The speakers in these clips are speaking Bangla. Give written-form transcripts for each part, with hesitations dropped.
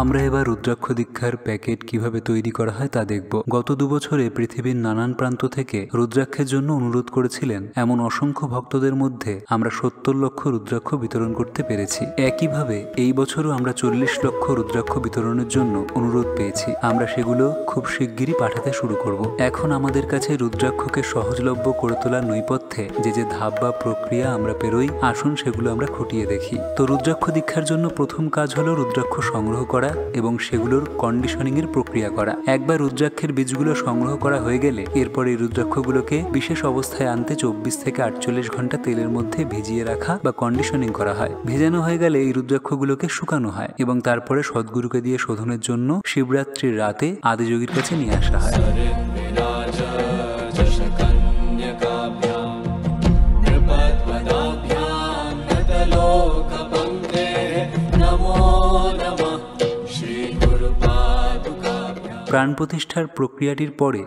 আমরা এবার রুদ্রাক্ষ দীক্ষার প্যাকেট কিভাবে তৈরি করা হয় তা দেখব। গত 2 বছরে পৃথিবীর নানান প্রান্ত থেকে রুদ্রাক্ষের জন্য অনুরোধ করেছিলেন এমন অসংখ্য ভক্তদের মধ্যে আমরা 70 লক্ষ রুদ্রাক্ষ বিতরণ করতে পেরেছি। একইভাবে এই বছরও আমরা 40 লক্ষ রুদ্রাক্ষ বিতরণের জন্য অনুরোধ পেয়েছি। আমরা সেগুলো খুব শিগগিরই পাঠাতে শুরু করব। এখন আমাদের কাছে রুদ্রাক্ষকে সহজলভ্য করে তোলার নৈপথ্যে যে ধাপ বা প্রক্রিয়া আমরা পেরোই, আসুন সেগুলো আমরা খুঁটিয়ে দেখি। তো রুদ্রাক্ষ দীক্ষার জন্য প্রথম কাজ হলো রুদ্রাক্ষ সংগ্রহ করা এবং সেগুলোর কন্ডিশনিং এর প্রক্রিয়া করা। একবার রুদ্রাক্ষের বীজগুলো সংগ্রহ করা হয়ে গেলে এরপর এই রুদ্রাক্ষগুলোকে বিশেষ অবস্থায় আনতে 24 থেকে 48 ঘন্টা তেলের মধ্যে ভিজিয়ে রাখা বা কন্ডিশনিং করা হয়। ভেজানো হয়ে গেলে এই রুদ্রাক্ষগুলোকে শুকানো হয় এবং তারপরে সদ্গুরুকে দিয়ে শোধনের জন্য শিবরাত্রির রাতে আদিযোগীর কাছে নিয়ে আসা হয়। প্রাণ প্রতিষ্ঠার প্রক্রিয়াটির পরে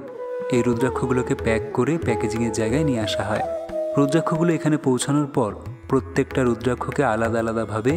এই রুদ্রাক্ষগুলোকে প্যাক করে প্যাকেজিংয়ের জায়গায় নিয়ে আসা হয়। রুদ্রাক্ষগুলো এখানে পৌঁছানোর পর প্রত্যেকটা রুদ্রাক্ষকে আলাদা আলাদাভাবে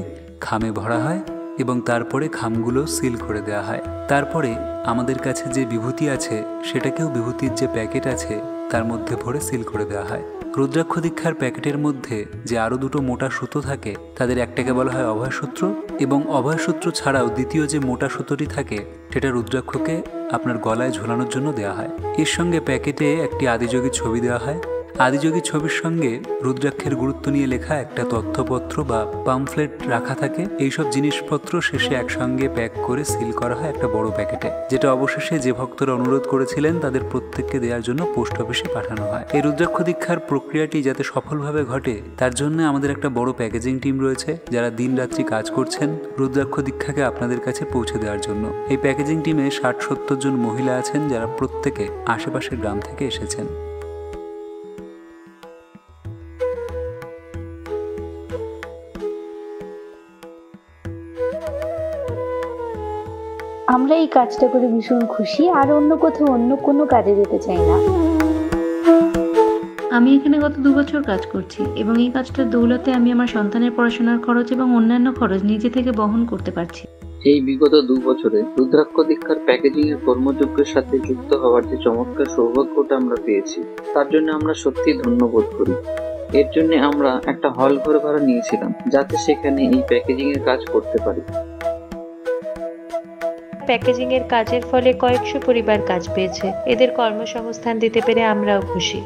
খামে ভরা হয় এবং তারপরে খামগুলো সিল করে দেওয়া হয়। তারপরে আমাদের কাছে যে বিভূতি আছে সেটাকেও বিভূতির যে প্যাকেট আছে তার মধ্যে ভরে সিল করে দেওয়া হয়। রুদ্রাক্ষ দীক্ষার প্যাকেটের মধ্যে যে আরও দুটো মোটা সুতো থাকে তাদের একটাকে বলা হয় অভয়সূত্র, এবং অভয়সূত্র ছাড়াও দ্বিতীয় যে মোটা সুতোটি থাকে সেটা রুদ্রাক্ষকে আপনার গলায় ঝোলানোর জন্য দেওয়া হয়। এর সঙ্গে প্যাকেটে একটি আদিযোগীর ছবি দেওয়া হয়। আদিযোগীর ছবির সঙ্গে রুদ্রাক্ষের গুরুত্ব নিয়ে লেখা একটা তথ্যপত্র বা পামফ্লেট রাখা থাকে। এইসব জিনিসপত্র শেষে একসঙ্গে প্যাক করে সিল করা হয় একটা বড় প্যাকেটে, যেটা অবশেষে যে ভক্তরা অনুরোধ করেছিলেন তাদের প্রত্যেককে দেওয়ার জন্য পোস্ট অফিসে পাঠানো হয়। এই রুদ্রাক্ষ দীক্ষার প্রক্রিয়াটি যাতে সফলভাবে ঘটে তার জন্য আমাদের একটা বড় প্যাকেজিং টিম রয়েছে যারা দিন রাত্রি কাজ করছেন রুদ্রাক্ষ দীক্ষাকে আপনাদের কাছে পৌঁছে দেওয়ার জন্য। এই প্যাকেজিং টিমে 60-70 জন মহিলা আছেন যারা প্রত্যেকে আশেপাশের গ্রাম থেকে এসেছেন। আমরা এই কাজটা করে ভীষণ খুশি, আর অন্য কোথাও অন্য কোনো কাজে যেতে চাই না। আমি এখানে গত 2 বছর কাজ করছি এবং এই কাজটার দৌলতে আমি আমার সন্তানের পড়াশোনার খরচ এবং অন্যান্য খরচ নিজে থেকে বহন করতে পারছি। এই বিগত 2 বছরে রুদ্রাক্ষ দীক্ষার প্যাকেজিং এর কর্মযজ্ঞের সাথে যুক্ত হওয়ার যে চমৎকার সৌভাগ্যটা আমরা পেয়েছি তার জন্য আমরা সত্যি ধন্যবোধ করি। এর জন্য আমরা একটা হল ঘর ভাড়া নিয়েছিলাম যাতে সেখানে এই প্যাকেজিং এর কাজ করতে পারি। প্যাকেজিং এর কাজের ফলে কয়েকশো পরিবার কাজ পেয়েছে। এদের কর্মসংস্থান দিতে পেরে আমরাও খুশি।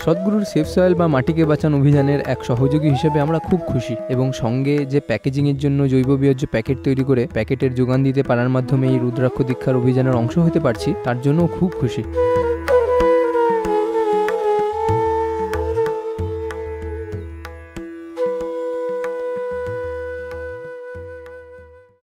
সদ্গুরুর সেফ সয়েল বা মাটিকে বাঁচান অভিযানের এক সহযোগী হিসেবে আমরা খুব খুশি, এবং সঙ্গে যে প্যাকেজিংয়ের জন্য জৈব বর্জ্য প্যাকেট তৈরি করে প্যাকেটের যোগান দিতে পারার মাধ্যমে এই রুদ্রাক্ষ দীক্ষার অভিযানের অংশ হতে পারছি তার জন্যও খুব খুশি।